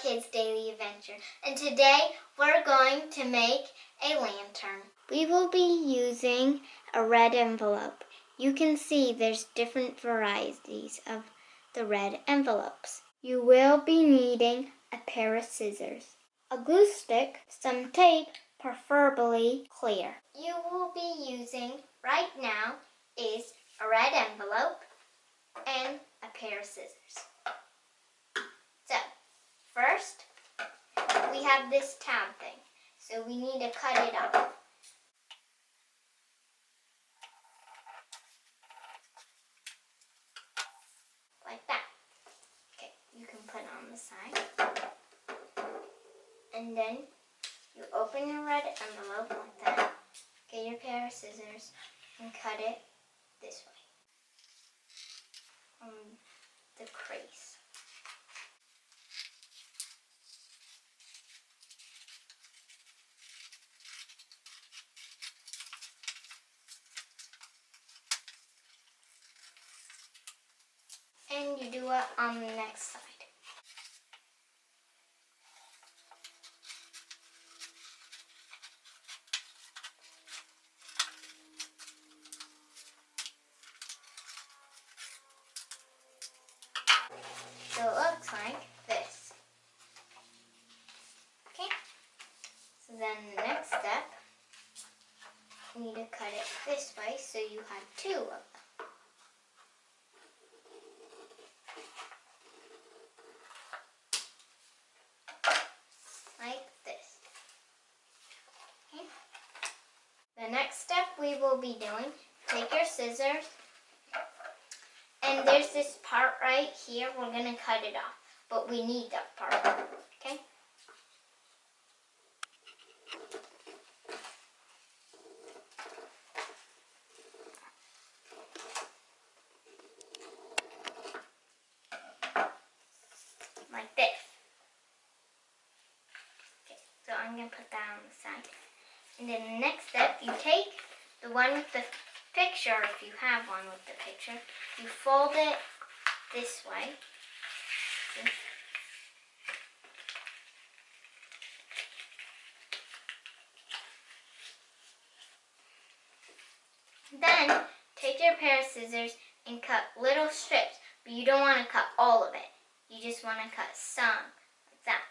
Kids Daily Adventure, and today we're going to make a lantern. We will be using a red envelope. You can see there's different varieties of the red envelopes. You will be needing a pair of scissors, a glue stick, some tape, preferably clear. You will be using right now is a red envelope and a pair of scissors. So, first, we have this tab thing, so we need to cut it off. Like that. Okay, you can put it on the side. And then you open your red envelope like that. Get your pair of scissors and cut it this way. On the crease. And you do it on the next side. So it looks like this. Okay? So then the next step, you need to cut it this way so you have two of them. Like this. Okay? The next step we will be doing, take your scissors, and there's this part right here, we're going to cut it off, but we need that part, okay? Like this. Okay, so I'm going to put that on the side. And then the next step, you take the one with the picture, if you have one with the picture, you fold it this way. See? Then, take your pair of scissors and cut little strips, but you don't want to cut all of it. You just want to cut some, like that.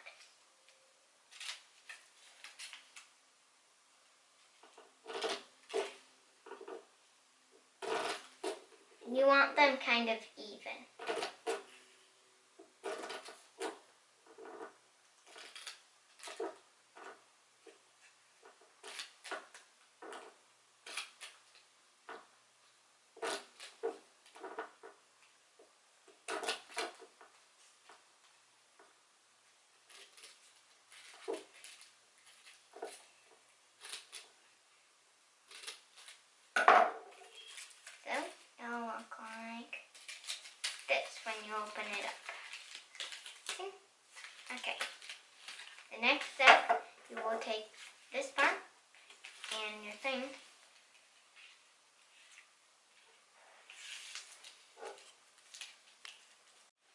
You want them kind of even. When you open it up. Okay. The next step, you will take this part and your thing.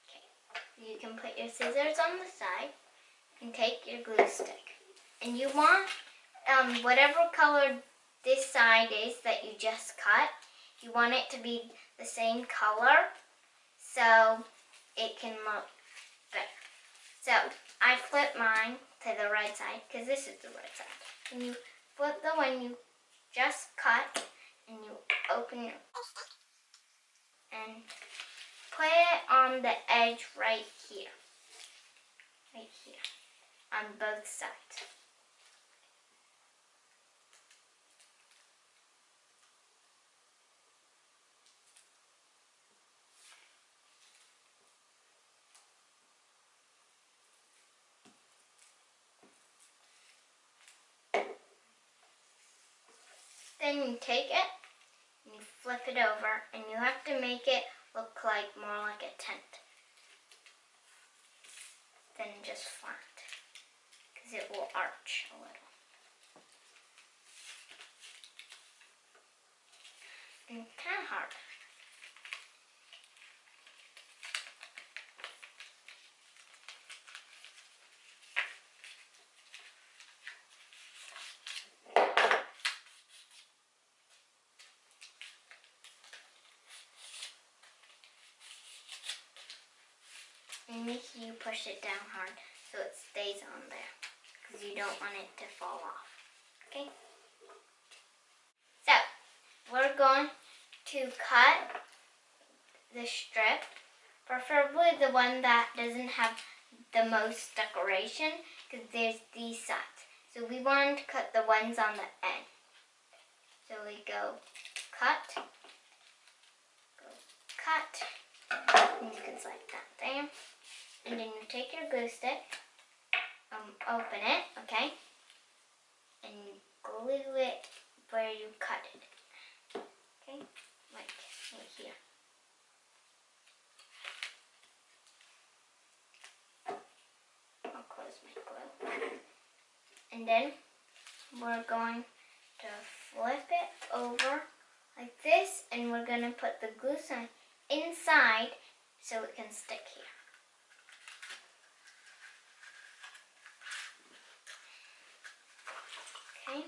Okay. You can put your scissors on the side and take your glue stick. And you want whatever color this side is that you just cut, you want it to be the same color, so it can look better. So I flip mine to the right side because this is the right side. And you flip the one you just cut and you open your and put it on the edge right here. Right here. On both sides. Then you take it and you flip it over, and you have to make it look like more like a tent than just flat, because it will arch a little. And kind of hard. And make sure you push it down hard so it stays on there, because you don't want it to fall off. Okay? So, we're going to cut the strip, preferably the one that doesn't have the most decoration, because there's these sides. So we want to cut the ones on the end. So we go cut, and you can slide that there. And then you take your glue stick, open it, okay? And you glue it where you cut it, okay? Like right here. I'll close my glue. And then we're going to flip it over like this, and we're going to put the glue sign inside so it can stick here. Okay?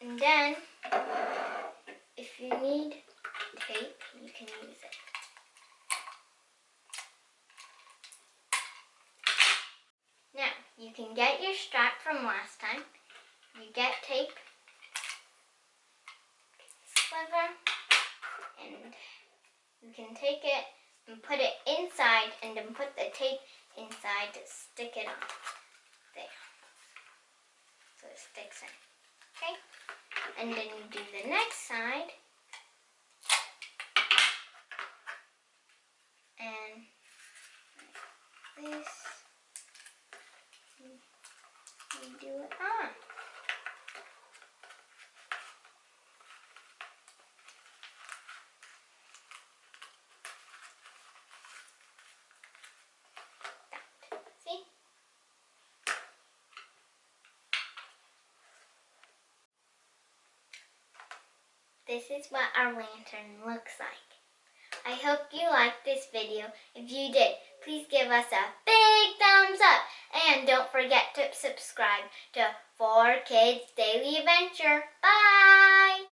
And then, if you need tape, you can use it. Now, you can get your strap from last time. You get tape, sliver, and you can take it and put it inside, and then put the tape inside to stick it on there. So it sticks in. Okay? And then you do the next side. And like this. You do it on. See? This is what our lantern looks like. I hope you liked this video. If you did, please give us a big thumbs up. And don't forget to subscribe to 4Kids Daily Adventure. Bye!